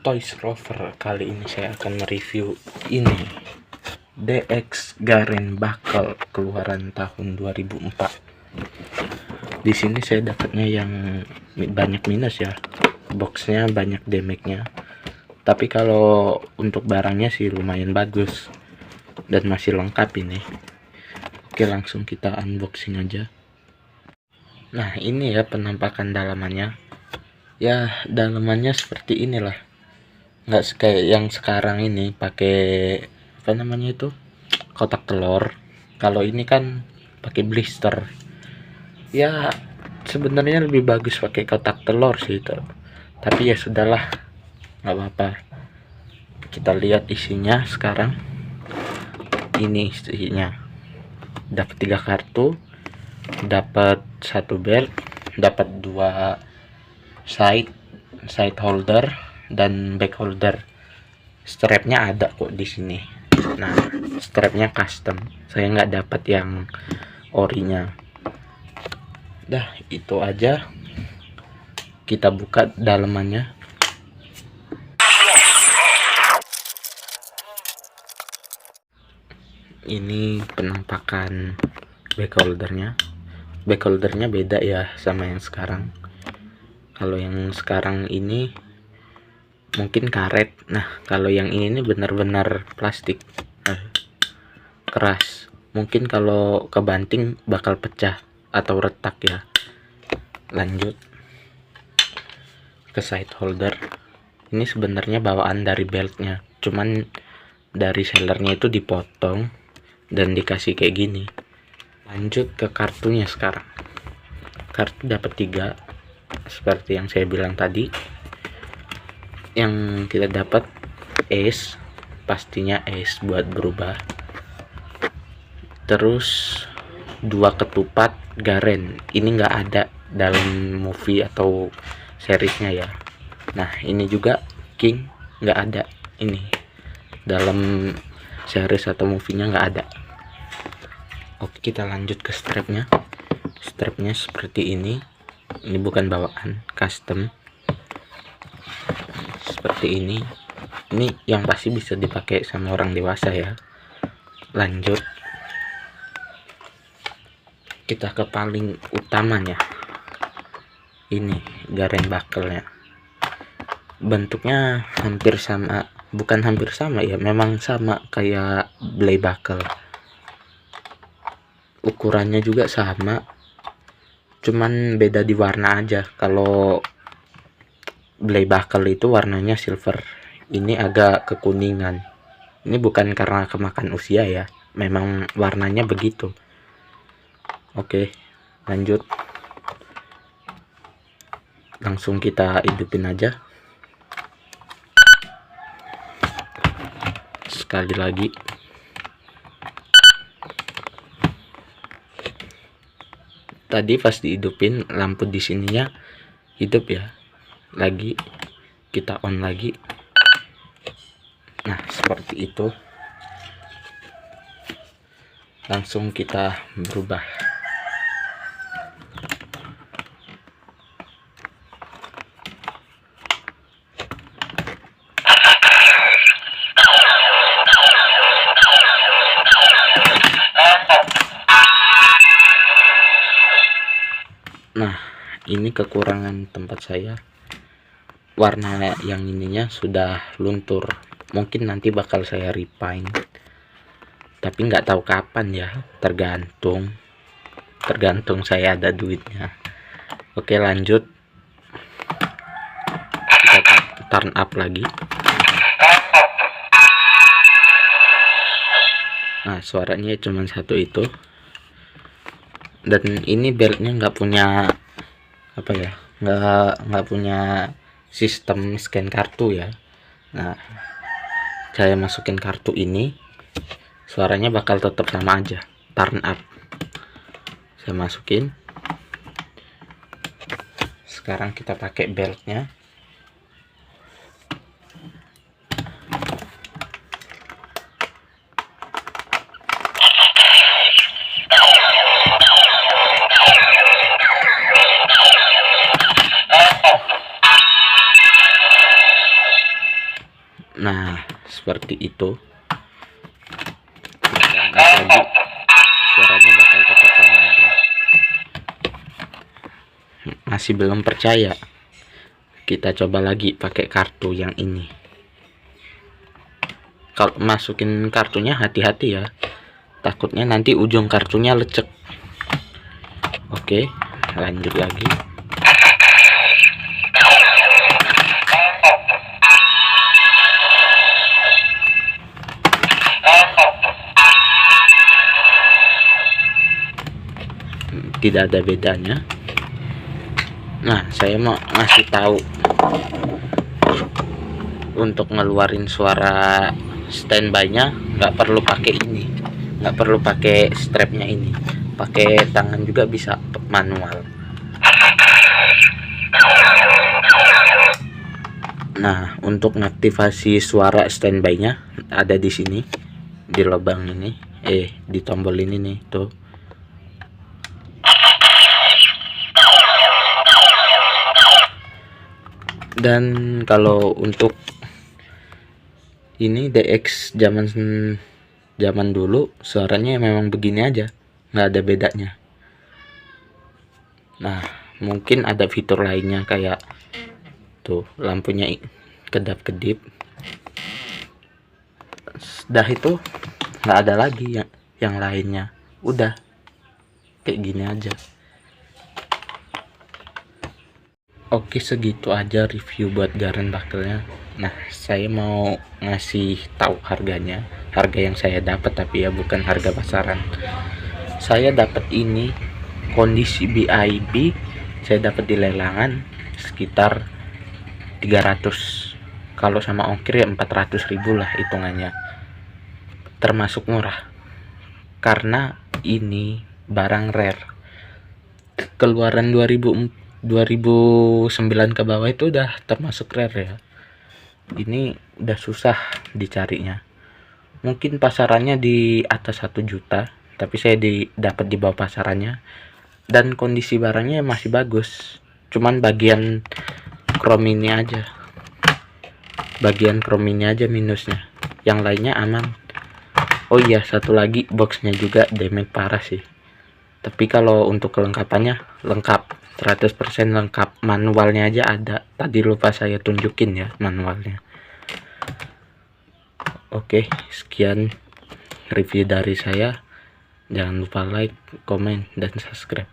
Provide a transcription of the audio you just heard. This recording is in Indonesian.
Toys Rover. Kali ini saya akan mereview ini DX Garen Buckle keluaran tahun 2004. Di sini saya dapatnya yang banyak minus ya, boxnya banyak damage-nya, tapi kalau untuk barangnya sih lumayan bagus dan masih lengkap ini. Oke, langsung kita unboxing aja. Nah, ini ya penampakan dalamannya. Ya, dalamannya seperti inilah, nggak kayak yang sekarang ini pakai apa namanya itu, kotak telur. Kalau ini kan pakai blister. Ya, sebenarnya lebih bagus pakai kotak telur sih itu, tapi ya sudahlah, nggak apa-apa. Kita lihat isinya sekarang. Ini isinya, dapat 3 kartu, dapat 1 belt, dapat 2 side holder dan back holder. Strapnya ada kok di sini. Nah, strapnya custom, saya nggak dapat yang orinya. Dah, itu aja. Kita buka dalamannya. Ini penampakan back holdernya. Back holdernya beda ya sama yang sekarang. Kalau yang sekarang ini mungkin karet. Nah, kalau yang ini benar-benar plastik, keras. Mungkin kalau kebanting bakal pecah atau retak ya. Lanjut ke side holder. Ini sebenarnya bawaan dari beltnya, cuman dari sellernya itu dipotong dan dikasih kayak gini. Lanjut ke kartunya sekarang. Kartu dapat 3, seperti yang saya bilang tadi. Yang kita dapat ace, pastinya ace buat berubah. Terus 2 ketupat Garen. Ini nggak ada dalam movie atau seriesnya ya. Nah, ini juga King, nggak ada. Ini dalam series atau movie-nya nggak ada. Oke, kita lanjut ke strapnya. Strapnya seperti ini. Ini bukan bawaan, custom. Seperti ini. Ini yang pasti bisa dipakai sama orang dewasa ya. Lanjut kita ke paling utamanya. Ini Garen buckle-nya. Bentuknya hampir sama, bukan hampir sama ya, memang sama kayak Blade buckle. Ukurannya juga sama, cuman beda di warna aja. Kalau Blade buckle itu warnanya silver, ini agak kekuningan. Ini bukan karena kemakan usia ya, memang warnanya begitu. Oke, lanjut. Langsung kita hidupin aja. Sekali lagi. Tadi pas dihidupin lampu di sininya hidup ya. Lagi kita on lagi. Nah, seperti itu. Langsung kita berubah. Nah, ini kekurangan tempat saya. Warna yang ininya sudah luntur. Mungkin nanti bakal saya repaint, tapi nggak tahu kapan ya. Tergantung saya ada duitnya. Oke, lanjut. Kita turn up lagi. Nah, suaranya cuma satu itu. Dan ini beltnya nggak punya apa ya, nggak punya sistem scan kartu ya. Nah, saya masukin kartu ini, suaranya bakal tetap sama aja, turn up. Saya masukin. Sekarang kita pakai beltnya. itu. Dan lagi suaranya bakal tetap sama aja. Masih belum percaya, kita coba lagi pakai kartu yang ini. Kalau masukin kartunya hati-hati ya, takutnya nanti ujung kartunya lecek. Oke, lanjut lagi. Tidak ada bedanya. Nah, saya mau ngasih tahu untuk ngeluarin suara standby-nya nggak perlu pakai ini, nggak perlu pakai strapnya ini, pakai tangan juga bisa manual. Nah, untuk ngaktifasi suara standby-nya ada di sini, di lubang ini, di tombol ini nih, tuh. Dan kalau untuk ini DX zaman dulu suaranya memang begini aja, nggak ada bedanya. Nah, mungkin ada fitur lainnya kayak tuh lampunya kedap-kedip. Dah itu nggak ada lagi yang lainnya, udah kayak gini aja. Oke, segitu aja review buat Garen Buckle-nya. Nah, saya mau ngasih tahu harganya, harga yang saya dapat, tapi ya bukan harga pasaran. Saya dapat ini kondisi BIB, saya dapat di lelangan sekitar 300. Kalau sama ongkir ya 400.000 lah hitungannya. Termasuk murah. Karena ini barang rare. Keluaran 2009 ke bawah itu udah termasuk rare ya. Ini udah susah dicarinya. Mungkin pasarannya di atas 1 juta, tapi saya dapat di bawah pasarannya. Dan kondisi barangnya masih bagus. Cuman bagian chrome ini aja. Bagian chrome ini aja minusnya. Yang lainnya aman. Oh iya, satu lagi, boxnya juga damage parah sih. Tapi kalau untuk kelengkapannya lengkap, 100% lengkap. Manualnya aja ada. Tadi lupa saya tunjukin ya manualnya. Oke, sekian review dari saya. Jangan lupa like, komen, dan subscribe.